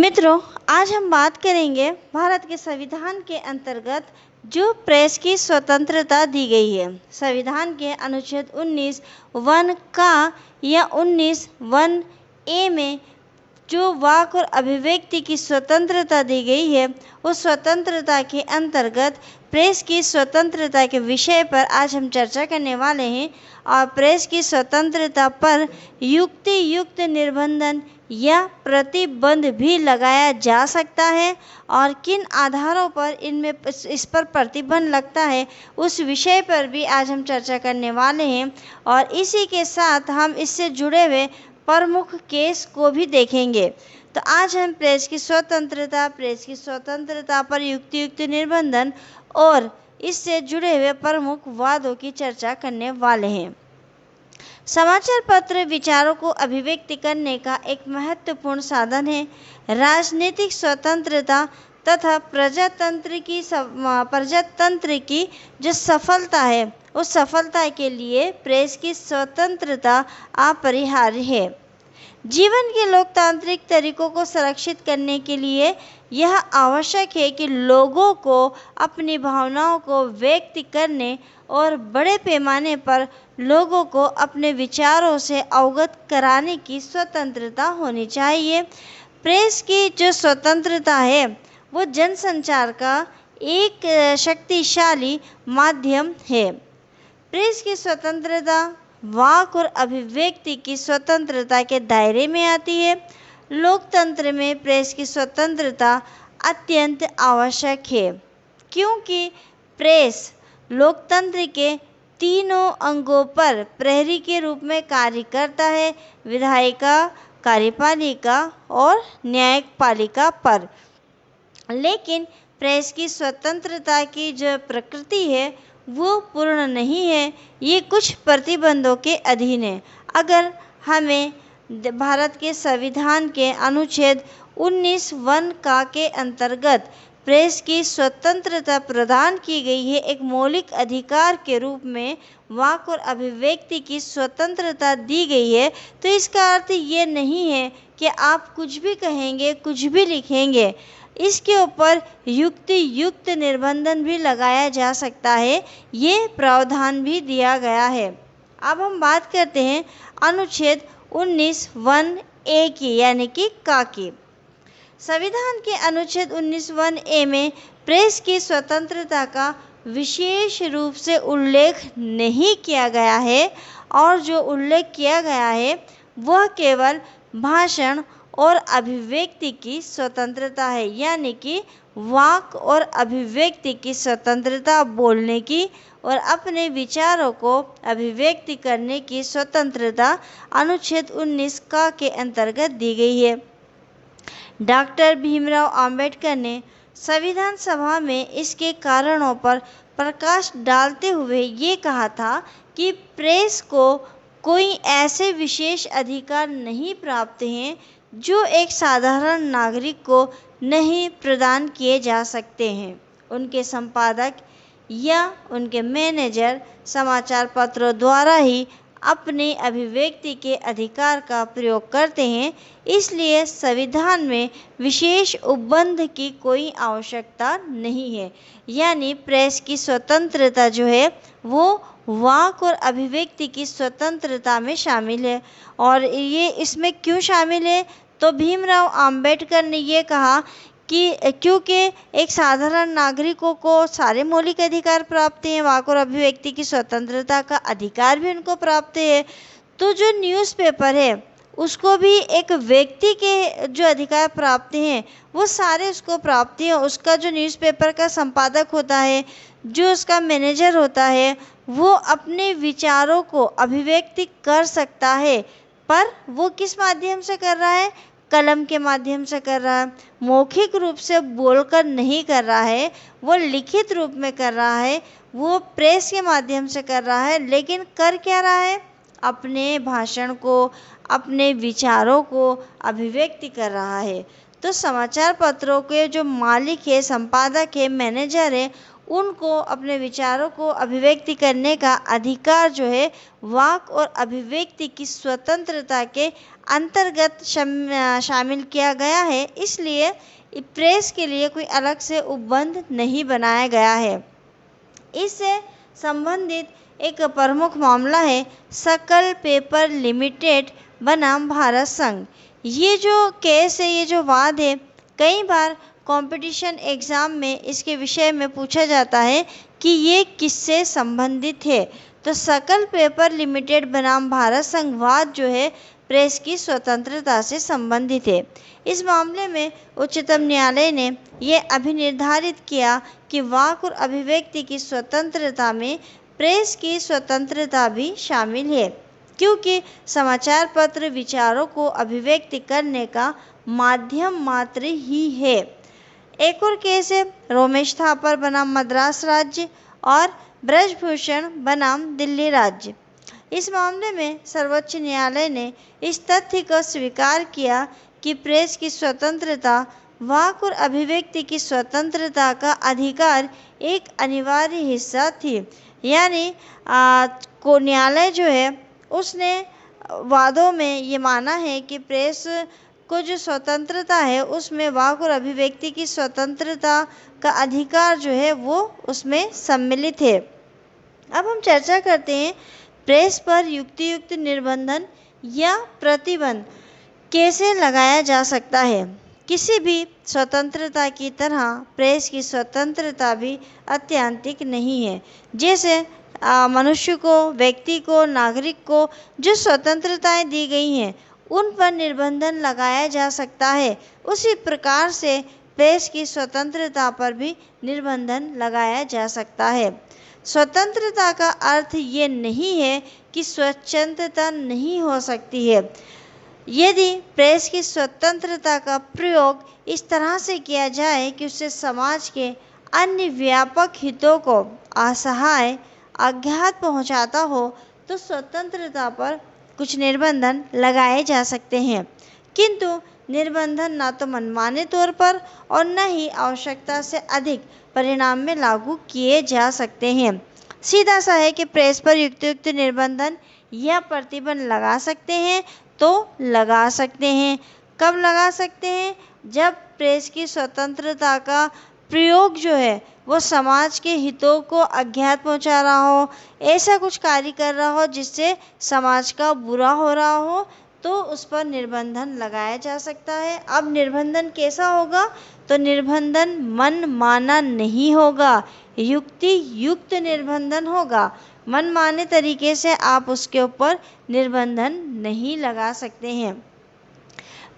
मित्रों, आज हम बात करेंगे भारत के संविधान के अंतर्गत जो प्रेस की स्वतंत्रता दी गई है। संविधान के अनुच्छेद 19 वन का या 19 वन ए में जो वाक और अभिव्यक्ति की स्वतंत्रता दी गई है, उस स्वतंत्रता के अंतर्गत प्रेस की स्वतंत्रता के विषय पर आज हम चर्चा करने वाले हैं। और प्रेस की स्वतंत्रता पर युक्ति युक्त निर्बंधन या प्रतिबंध भी लगाया जा सकता है और किन आधारों पर इस पर प्रतिबंध लगता है, उस विषय पर भी आज हम चर्चा करने वाले हैं। और इसी के साथ हम इससे जुड़े हुए प्रमुख केस को भी देखेंगे। तो आज हम प्रेस की स्वतंत्रता पर युक्त निर्बंधन और इससे जुड़े हुए प्रमुख वादों की चर्चा करने वाले हैं। समाचार पत्र विचारों को अभिव्यक्त करने का एक महत्वपूर्ण साधन है। राजनीतिक स्वतंत्रता तथा प्रजातंत्र की जो सफलता है, उस सफलता के लिए प्रेस की स्वतंत्रता अपरिहार्य है। जीवन के लोकतांत्रिक तरीकों को संरक्षित करने के लिए यह आवश्यक है कि लोगों को अपनी भावनाओं को व्यक्त करने और बड़े पैमाने पर लोगों को अपने विचारों से अवगत कराने की स्वतंत्रता होनी चाहिए। प्रेस की जो स्वतंत्रता है, वो जनसंचार का एक शक्तिशाली माध्यम है। प्रेस की स्वतंत्रता वाक और अभिव्यक्ति की स्वतंत्रता के दायरे में आती है। लोकतंत्र में प्रेस की स्वतंत्रता अत्यंत आवश्यक है, क्योंकि प्रेस लोकतंत्र के तीनों अंगों पर प्रहरी के रूप में कार्य करता है: विधायिका, कार्यपालिका और न्यायपालिका पर। लेकिन प्रेस की स्वतंत्रता की जो प्रकृति है, वो पूर्ण नहीं है। ये कुछ प्रतिबंधों के अधीन है। अगर हमें भारत के संविधान के अनुच्छेद 19 वन का के अंतर्गत प्रेस की स्वतंत्रता प्रदान की गई है, एक मौलिक अधिकार के रूप में वाक और अभिव्यक्ति की स्वतंत्रता दी गई है, तो इसका अर्थ ये नहीं है कि आप कुछ भी कहेंगे, कुछ भी लिखेंगे। इसके ऊपर युक्ति युक्त निर्बंधन भी लगाया जा सकता है, ये प्रावधान भी दिया गया है। अब हम बात करते हैं अनुच्छेद 19 वन ए की, यानी कि का की। संविधान के अनुच्छेद 19 वन ए में प्रेस की स्वतंत्रता का विशेष रूप से उल्लेख नहीं किया गया है, और जो उल्लेख किया गया है वह केवल भाषण और अभिव्यक्ति की स्वतंत्रता है, यानी कि वाक और अभिव्यक्ति की स्वतंत्रता, बोलने की और अपने विचारों को अभिव्यक्त करने की स्वतंत्रता अनुच्छेद 19 का के अंतर्गत दी गई है। डॉक्टर भीमराव अंबेडकर ने संविधान सभा में इसके कारणों पर प्रकाश डालते हुए ये कहा था कि प्रेस को कोई ऐसे विशेष अधिकार नहीं प्राप्त हैं जो एक साधारण नागरिक को नहीं प्रदान किए जा सकते हैं। उनके संपादक या उनके मैनेजर समाचार पत्रों द्वारा ही अपने अभिव्यक्ति के अधिकार का प्रयोग करते हैं। इसलिए संविधान में विशेष उपबंध की कोई आवश्यकता नहीं है। यानी प्रेस की स्वतंत्रता जो है वो वाक और अभिव्यक्ति की स्वतंत्रता में शामिल है। और ये इसमें क्यों शामिल है? तो भीमराव अंबेडकर ने ये कहा कि क्योंकि एक साधारण नागरिकों को सारे मौलिक अधिकार प्राप्त हैं, वाक और अभिव्यक्ति की स्वतंत्रता का अधिकार भी उनको प्राप्त है, तो जो न्यूज़पेपर है उसको भी एक व्यक्ति के जो अधिकार प्राप्त हैं वो सारे उसको प्राप्त हैं। उसका जो न्यूज़पेपर का संपादक होता है, जो उसका मैनेजर होता है, वो अपने विचारों को अभिव्यक्त कर सकता है, पर वो किस माध्यम से कर रहा है? कलम के माध्यम से कर रहा है। मौखिक रूप से बोलकर नहीं कर रहा है, वो लिखित रूप में कर रहा है, वो प्रेस के माध्यम से कर रहा है। लेकिन कर क्या रहा है? अपने भाषण को, अपने विचारों को अभिव्यक्त कर रहा है। तो समाचार पत्रों के जो मालिक है, संपादक है, मैनेजर है, उनको अपने विचारों को अभिव्यक्ति करने का अधिकार जो है वाक और अभिव्यक्ति की स्वतंत्रता के अंतर्गत शामिल किया गया है। इसलिए प्रेस के लिए कोई अलग से उपबंध नहीं बनाया गया है। इससे संबंधित एक प्रमुख मामला है सकल पेपर लिमिटेड बनाम भारत संघ। ये जो केस है, ये जो वाद है, कई बार कंपटीशन एग्ज़ाम में इसके विषय में पूछा जाता है कि ये किससे संबंधित है। तो सकल पेपर लिमिटेड बनाम भारत संघ वाद जो है प्रेस की स्वतंत्रता से संबंधित है। इस मामले में उच्चतम न्यायालय ने यह अभिनिर्धारित किया कि वाक और अभिव्यक्ति की स्वतंत्रता में प्रेस की स्वतंत्रता भी शामिल है, क्योंकि समाचार पत्र विचारों को अभिव्यक्त करने का माध्यम मात्र ही है। एक और केस है रोमेश थापर बनाम मद्रास राज्य और ब्रजभूषण बनाम दिल्ली राज्य। इस मामले में सर्वोच्च न्यायालय ने इस तथ्य को स्वीकार किया कि प्रेस की स्वतंत्रता वाक और अभिव्यक्ति की स्वतंत्रता का अधिकार एक अनिवार्य हिस्सा थी। यानी को न्यायालय जो है उसने वादों में ये माना है कि प्रेस को जो स्वतंत्रता है उसमें वाक और अभिव्यक्ति की स्वतंत्रता का अधिकार जो है वो उसमें सम्मिलित है। अब हम चर्चा करते हैं प्रेस पर युक्तियुक्त निर्बंधन या प्रतिबंध कैसे लगाया जा सकता है। किसी भी स्वतंत्रता की तरह प्रेस की स्वतंत्रता भी अत्यंतिक नहीं है। जैसे मनुष्य को, व्यक्ति को, नागरिक को जो स्वतंत्रताएं दी गई हैं उन पर निर्बंधन लगाया जा सकता है, उसी प्रकार से प्रेस की स्वतंत्रता पर भी निर्बंधन लगाया जा सकता है। स्वतंत्रता का अर्थ ये नहीं है कि स्वच्छंदता नहीं हो सकती है। यदि प्रेस की स्वतंत्रता का प्रयोग इस तरह से किया जाए कि उससे समाज के अन्य व्यापक हितों को असहाय आघात पहुंचाता हो, तो स्वतंत्रता पर कुछ निर्बंधन लगाए जा सकते हैं, किंतु निर्बंधन ना तो मनमाने तौर पर और न ही आवश्यकता से अधिक परिणाम में लागू किए जा सकते हैं। सीधा सा है कि प्रेस पर युक्त निर्बंधन या प्रतिबंध लगा सकते हैं तो लगा सकते हैं। कब लगा सकते हैं? जब प्रेस की स्वतंत्रता का प्रयोग जो है वो समाज के हितों को आघात पहुंचा रहा हो, ऐसा कुछ कार्य कर रहा हो जिससे समाज का बुरा हो रहा हो, तो उस पर निर्बंधन लगाया जा सकता है। अब निर्बंधन कैसा होगा? तो निर्बंधन मन माना नहीं होगा, युक्ति युक्त निर्बंधन होगा। मनमाने तरीके से आप उसके ऊपर निर्बंधन नहीं लगा सकते हैं।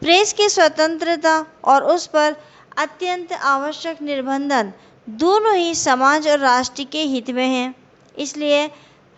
प्रेस की स्वतंत्रता और उस पर अत्यंत आवश्यक निर्बंधन दोनों ही समाज और राष्ट्र के हित में हैं। इसलिए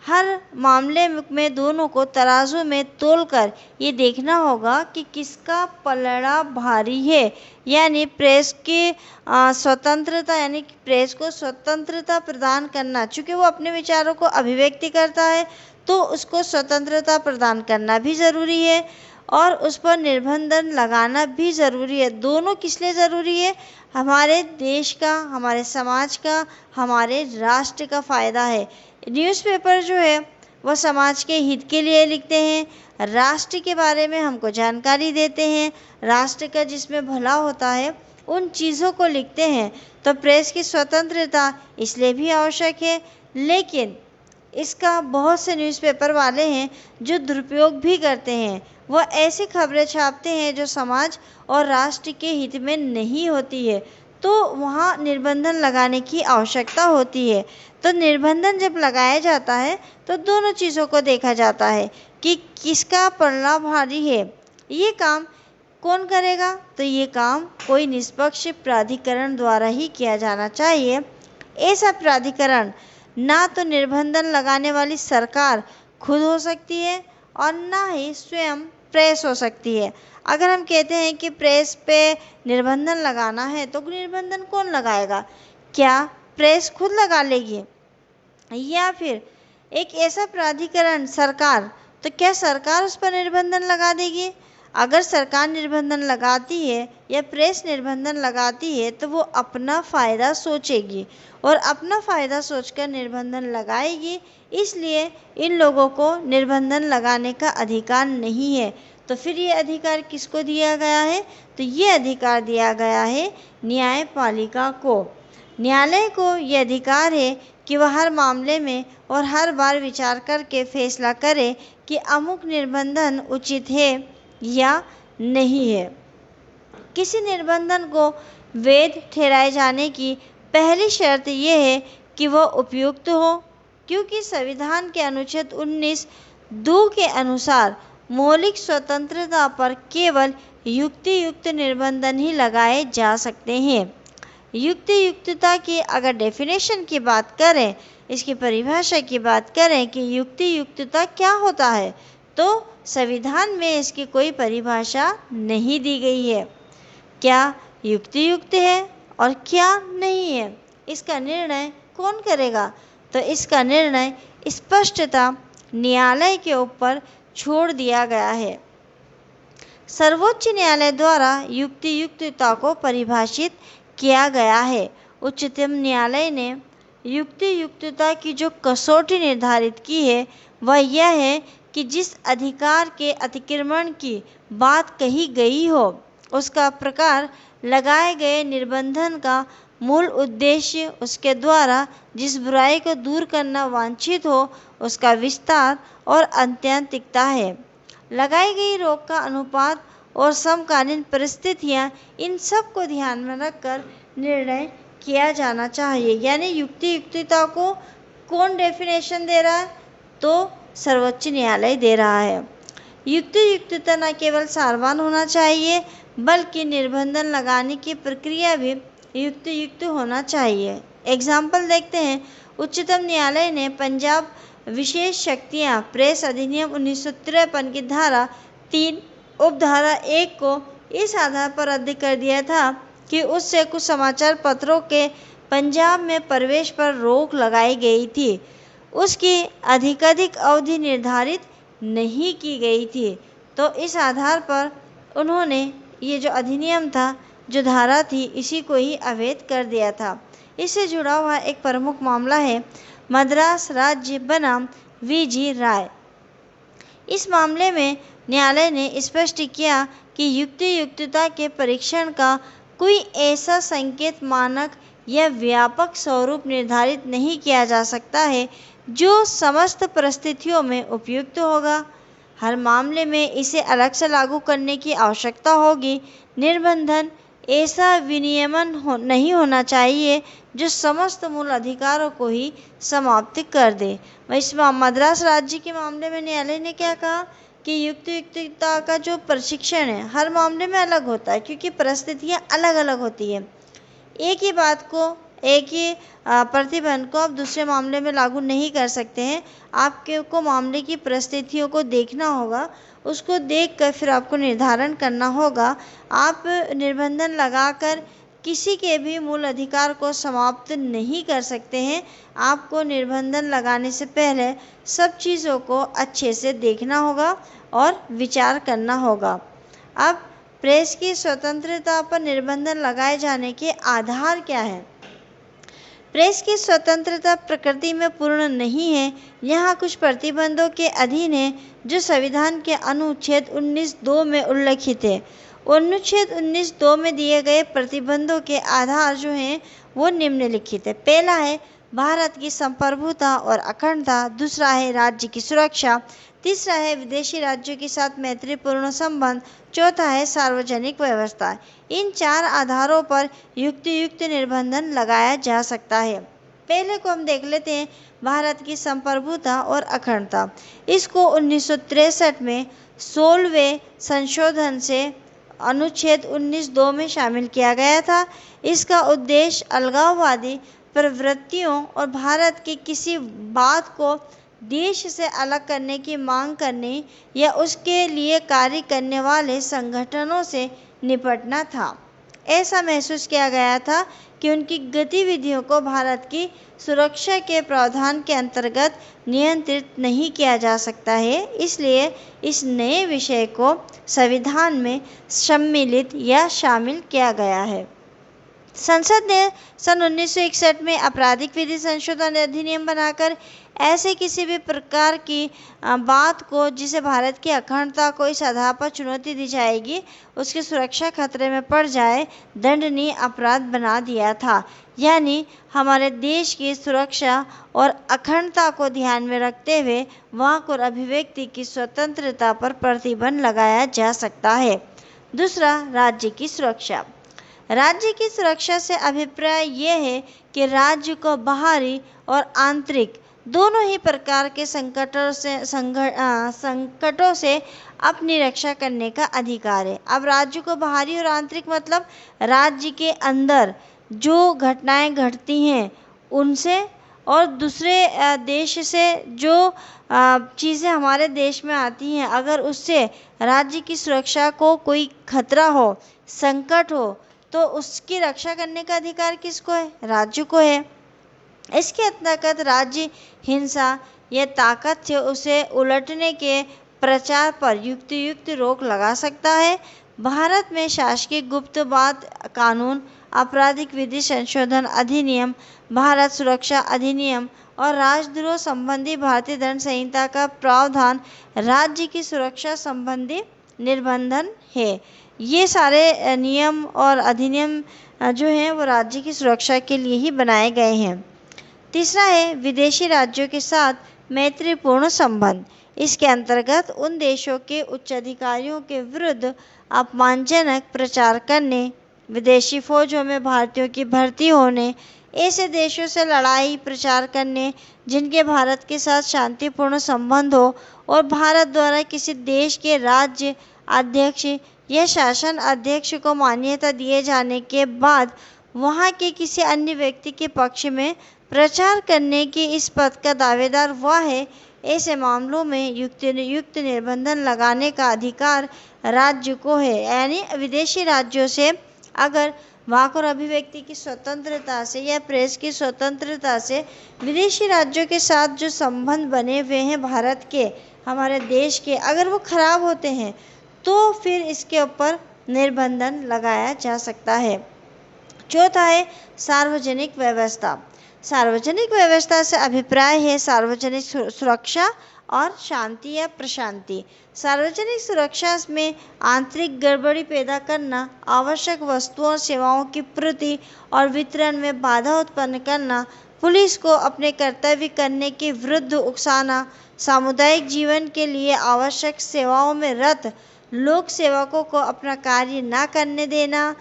हर मामले में दोनों को तराजू में तोलकर ये देखना होगा कि किसका पलड़ा भारी है। यानी प्रेस की स्वतंत्रता, यानी प्रेस को स्वतंत्रता प्रदान करना, चूँकि वो अपने विचारों को अभिव्यक्ति करता है तो उसको स्वतंत्रता प्रदान करना भी ज़रूरी है और उस पर निर्बंधन लगाना भी ज़रूरी है। दोनों किस लिए ज़रूरी है? हमारे देश का, हमारे समाज का, हमारे राष्ट्र का फ़ायदा है। न्यूज़पेपर जो है वो समाज के हित के लिए लिखते हैं, राष्ट्र के बारे में हमको जानकारी देते हैं, राष्ट्र का जिसमें भला होता है उन चीज़ों को लिखते हैं। तो प्रेस की स्वतंत्रता इसलिए भी आवश्यक है, लेकिन इसका बहुत से न्यूज़पेपर वाले हैं जो दुरुपयोग भी करते हैं। वो ऐसी खबरें छापते हैं जो समाज और राष्ट्र के हित में नहीं होती है, तो वहाँ निर्बंधन लगाने की आवश्यकता होती है। तो निर्बंधन जब लगाया जाता है तो दोनों चीज़ों को देखा जाता है कि किसका पलड़ा भारी है। ये काम कौन करेगा? तो ये काम कोई निष्पक्ष प्राधिकरण द्वारा ही किया जाना चाहिए। ऐसा प्राधिकरण ना तो निर्बंधन लगाने वाली सरकार खुद हो सकती है और ना ही स्वयं प्रेस हो सकती है। अगर हम कहते हैं कि प्रेस पे निर्बंधन लगाना है तो निर्बंधन कौन लगाएगा? क्या प्रेस खुद लगा लेगी या फिर एक ऐसा प्राधिकरण सरकार? तो क्या सरकार उस पर निर्बंधन लगा देगी? अगर सरकार निर्बंधन लगाती है या प्रेस निर्बंधन लगाती है तो वो अपना फ़ायदा सोचेगी और अपना फ़ायदा सोचकर निर्बंधन लगाएगी। इसलिए इन लोगों को निर्बंधन लगाने का अधिकार नहीं है। तो फिर ये अधिकार किसको दिया गया है? तो ये अधिकार दिया गया है न्यायपालिका को। न्यायालय को ये अधिकार है कि वह हर मामले में और हर बार विचार करके फैसला करे कि अमुक निर्बंधन उचित है या नहीं है। किसी निर्बंधन को वैध ठहराए जाने की पहली शर्त यह है कि वह उपयुक्त हो, क्योंकि संविधान के अनुच्छेद 19(2) के अनुसार मौलिक स्वतंत्रता पर केवल युक्तियुक्त निर्बंधन ही लगाए जा सकते हैं। युक्तियुक्तता की अगर डेफिनेशन की बात करें, इसकी परिभाषा की बात करें कि युक्तियुक्तता क्या होता है, तो संविधान में इसकी कोई परिभाषा नहीं दी गई है। क्या युक्तियुक्त है और क्या नहीं है, इसका निर्णय कौन करेगा? तो इसका निर्णय स्पष्टतः न्यायालय के ऊपर छोड़ दिया गया है। सर्वोच्च न्यायालय द्वारा युक्तियुक्तता को परिभाषित किया गया है। उच्चतम न्यायालय ने युक्तियुक्तता की जो कसौटी निर्धारित की है वह यह है कि जिस अधिकार के अतिक्रमण की बात कही गई हो, उसका प्रकार, लगाए गए निर्बंधन का मूल उद्देश्य, उसके द्वारा जिस बुराई को दूर करना वांछित हो, उसका विस्तार और आत्यंतिकता है। लगाई गई रोक का अनुपात और समकालीन परिस्थितियाँ, इन सब को ध्यान में रखकर निर्णय किया जाना चाहिए। यानी युक्तियुक्तता को कौन डेफिनेशन दे रहा है? तो सर्वोच्च न्यायालय दे रहा है। युक्तियुक्तता न केवल सारवान होना चाहिए बल्कि निर्बंधन लगाने की प्रक्रिया भी युक्तियुक्त होना चाहिए। एग्जाम्पल देखते हैं। उच्चतम न्यायालय ने पंजाब विशेष शक्तियाँ प्रेस अधिनियम 1953 की धारा 3 उपधारा 1 को इस आधार पर रद्द कर दिया था कि उससे कुछ समाचार पत्रों के पंजाब में प्रवेश पर रोक लगाई गई थी। उसकी अधिकाधिक अवधि निर्धारित नहीं की गई थी। तो इस आधार पर उन्होंने ये जो अधिनियम था, जो धारा थी, इसी को ही अवैध कर दिया था। इससे जुड़ा हुआ एक प्रमुख मामला है मद्रास राज्य बनाम वी.जी. राय। इस मामले में न्यायालय ने स्पष्ट किया कि युक्तियुक्तता के परीक्षण का कोई ऐसा संकेत, मानक या व्यापक स्वरूप निर्धारित नहीं किया जा सकता है जो समस्त परिस्थितियों में उपयुक्त होगा। हर मामले में इसे अलग से लागू करने की आवश्यकता होगी। निर्बंधन ऐसा विनियमन नहीं होना चाहिए जो समस्त मूल अधिकारों को ही समाप्त कर दे। इस मद्रास राज्य के मामले में न्यायालय ने क्या कहा कि युक्तियुक्तता का जो प्रशिक्षण है हर मामले में अलग होता है, क्योंकि परिस्थितियाँ अलग अलग होती है। एक ही बात को, एक ही प्रतिबंध को आप दूसरे मामले में लागू नहीं कर सकते हैं। आपको मामले की परिस्थितियों को देखना होगा, उसको देखकर फिर आपको निर्धारण करना होगा। आप निर्बंधन लगाकर किसी के भी मूल अधिकार को समाप्त नहीं कर सकते हैं। आपको निर्बंधन लगाने से पहले सब चीज़ों को अच्छे से देखना होगा और विचार करना होगा। अब प्रेस की स्वतंत्रता पर निर्बंधन लगाए जाने के आधार क्या हैं? प्रेस की स्वतंत्रता प्रकृति में पूर्ण नहीं है। यहाँ कुछ प्रतिबंधों के अधीन है जो संविधान के अनुच्छेद 19(2) में उल्लिखित है। अनुच्छेद 19(2) में दिए गए प्रतिबंधों के आधार जो हैं वो निम्नलिखित है। पहला है भारत की संप्रभुता और अखंडता, दूसरा है राज्य की सुरक्षा, तीसरा है विदेशी राज्यों के साथ मैत्रीपूर्ण संबंध, चौथा है सार्वजनिक व्यवस्था। इन 4 आधारों पर युक्तियुक्त निर्बंधन लगाया जा सकता है। पहले को हम देख लेते हैं, भारत की संप्रभुता और अखंडता। इसको 1963 में 16वें संशोधन से अनुच्छेद 19(2) में शामिल किया गया था। इसका उद्देश्य अलगाववादी प्रवृत्तियों और भारत की किसी बात को देश से अलग करने की मांग करने या उसके लिए कार्य करने वाले संगठनों से निपटना था। ऐसा महसूस किया गया था कि उनकी गतिविधियों को भारत की सुरक्षा के प्रावधान के अंतर्गत नियंत्रित नहीं किया जा सकता है। इसलिए इस नए विषय को संविधान में सम्मिलित या शामिल किया गया है। संसद ने सन 1961 में आपराधिक विधि संशोधन अधिनियम बनाकर ऐसे किसी भी प्रकार की बात को जिसे भारत की अखंडता को इस आधार पर चुनौती दी जाएगी उसकी सुरक्षा खतरे में पड़ जाए दंडनीय अपराध बना दिया था। यानी हमारे देश की सुरक्षा और अखंडता को ध्यान में रखते हुए वाक और अभिव्यक्ति की स्वतंत्रता पर प्रतिबंध लगाया जा सकता है। दूसरा, राज्य की सुरक्षा। राज्य की सुरक्षा से अभिप्राय यह है कि राज्य को बाहरी और आंतरिक दोनों ही प्रकार के संकटों से अपनी रक्षा करने का अधिकार है। अब राज्य को बाहरी और आंतरिक मतलब राज्य के अंदर जो घटनाएं घटती हैं उनसे और दूसरे देश से जो चीज़ें हमारे देश में आती हैं, अगर उससे राज्य की सुरक्षा को कोई खतरा हो, संकट हो, तो उसकी रक्षा करने का अधिकार किसको है? राज्य को है। इसके अंतर्गत राज्य हिंसा या ताकत से उसे उलटने के प्रचार पर युक्त रोक लगा सकता है। भारत में शासकीय गुप्तवाद कानून, आपराधिक विधि संशोधन अधिनियम, भारत सुरक्षा अधिनियम और राजद्रोह संबंधी भारतीय दंड संहिता का प्रावधान राज्य की सुरक्षा संबंधी निर्बंधन है। ये सारे नियम और अधिनियम जो हैं वो राज्य की सुरक्षा के लिए ही बनाए गए हैं। तीसरा है विदेशी राज्यों के साथ मैत्रीपूर्ण संबंध। इसके अंतर्गत उन देशों के उच्चाधिकारियों के विरुद्ध अपमानजनक प्रचार करने, विदेशी फौजों में भारतीयों की भर्ती होने, ऐसे देशों से लड़ाई प्रचार करने जिनके भारत के साथ शांतिपूर्ण संबंध हो और भारत द्वारा किसी देश के राज्य अध्यक्ष या शासन अध्यक्ष को मान्यता दिए जाने के बाद वहाँ के किसी अन्य व्यक्ति के पक्ष में प्रचार करने के इस पद का दावेदार वह है। ऐसे मामलों में युक्त निर्बंधन लगाने का अधिकार राज्य को है। यानी विदेशी राज्यों से अगर वाक और अभिव्यक्ति की स्वतंत्रता से या प्रेस की स्वतंत्रता से विदेशी राज्यों के साथ जो संबंध बने हुए हैं भारत के, हमारे देश के, अगर वो खराब होते हैं तो फिर इसके ऊपर निर्बंधन लगाया जा सकता है। चौथा है सार्वजनिक व्यवस्था। सार्वजनिक व्यवस्था से अभिप्राय है सार्वजनिक सुरक्षा और शांति या प्रशांति। सार्वजनिक सुरक्षा में आंतरिक गड़बड़ी पैदा करना, आवश्यक वस्तुओं और सेवाओं की पूर्ति और वितरण में बाधा उत्पन्न करना, पुलिस को अपने कर्तव्य करने के विरुद्ध उकसाना, सामुदायिक जीवन के लिए आवश्यक सेवाओं में रत लोक सेवकों को अपना कार्य न करने देना,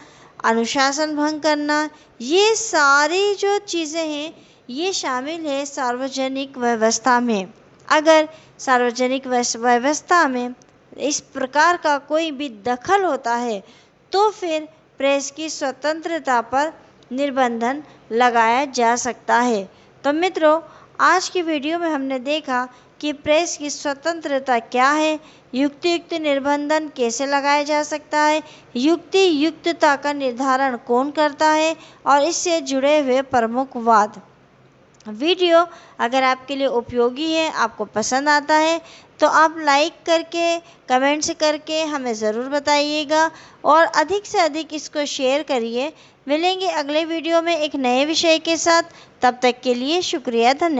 अनुशासन भंग करना, ये सारी जो चीज़ें हैं ये शामिल है सार्वजनिक व्यवस्था में। अगर सार्वजनिक व्यवस्था में इस प्रकार का कोई भी दखल होता है तो फिर प्रेस की स्वतंत्रता पर निर्बंधन लगाया जा सकता है। तो मित्रों, आज की वीडियो में हमने देखा कि प्रेस की स्वतंत्रता क्या है, युक्त निर्बंधन कैसे लगाया जा सकता है, युक्तता का निर्धारण कौन करता है और इससे जुड़े हुए प्रमुख वाद। वीडियो अगर आपके लिए उपयोगी है, आपको पसंद आता है तो आप लाइक करके, कमेंट्स करके हमें ज़रूर बताइएगा और अधिक से अधिक इसको शेयर करिए। मिलेंगे अगले वीडियो में एक नए विषय के साथ। तब तक के लिए शुक्रिया, धन्यवाद।